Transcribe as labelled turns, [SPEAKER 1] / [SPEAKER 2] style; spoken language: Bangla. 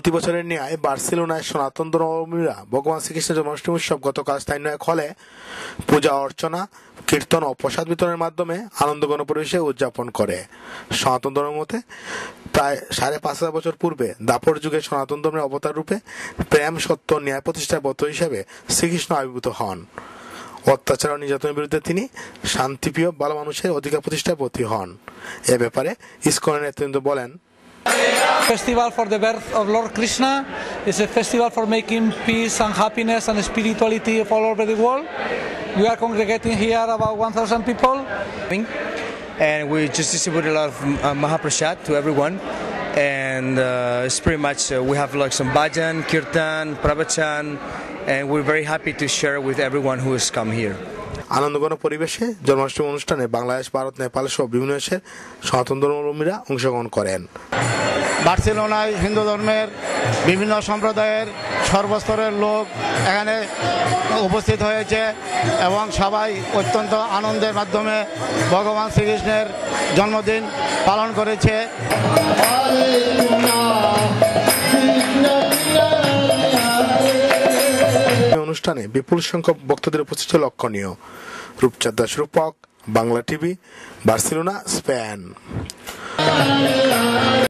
[SPEAKER 1] প্রতি বছরের ন্যায় বার্সেলোনায় সনাতন ধর্মাবলম্বীরা ভগবান শ্রীকৃষ্ণের জন্মাষ্টমী উৎসব গতকাল স্থানীয় এক হলে পূজা অর্চনা, কীর্তন ও প্রসাদ বিতরণের মাধ্যমে আনন্দঘন পরিবেশে উদযাপন করে। সনাতন ধর্মের মতে প্রায় 5,500 বছর পূর্বে দাপর যুগে সনাতন ধর্মের অবতার রূপে প্রেম, সত্য, ন্যায় প্রতিষ্ঠার ব্রত হিসেবে শ্রীকৃষ্ণ আবির্ভূত হন। অত্যাচার ও নির্যাতনের বিরুদ্ধে তিনি শান্তিপ্রিয় ভালো মানুষের অধিকার প্রতিষ্ঠায় ব্রতী হন। এ ব্যাপারে ইসকনের নেতৃবৃন্দ বলেন,
[SPEAKER 2] Festival for the birth of Lord Krishna is a festival for making peace and happiness and spirituality all over the world. We are congregating here about 1,000 people.
[SPEAKER 3] And we just distribute a lot of Mahaprasad to everyone. And it's pretty much, we have like some bhajan, kirtan, pravachan, and we're very happy to share with everyone who has come here.
[SPEAKER 1] আনন্দঘন পরিবেশে জন্মাষ্টমী অনুষ্ঠানে বাংলাদেশ, ভারত, নেপাল সহ বিভিন্ন দেশের সনাতন ধর্মাবলম্বীরা অংশগ্রহণ করেন।
[SPEAKER 4] বার্সেলোনায় হিন্দু ধর্মের বিভিন্ন সম্প্রদায়ের সর্বস্তরের লোক এখানে উপস্থিত হয়েছে এবং সবাই অত্যন্ত আনন্দের মাধ্যমে ভগবান শ্রীকৃষ্ণের জন্মদিন পালন করেছে।
[SPEAKER 1] অনুষ্ঠানে বিপুল সংখ্যক ভক্তদের উপস্থিতি লক্ষণীয়। রূপচাঁদ দাস, রূপক, বাংলা টিভি, বার্সেলোনা, স্পেন।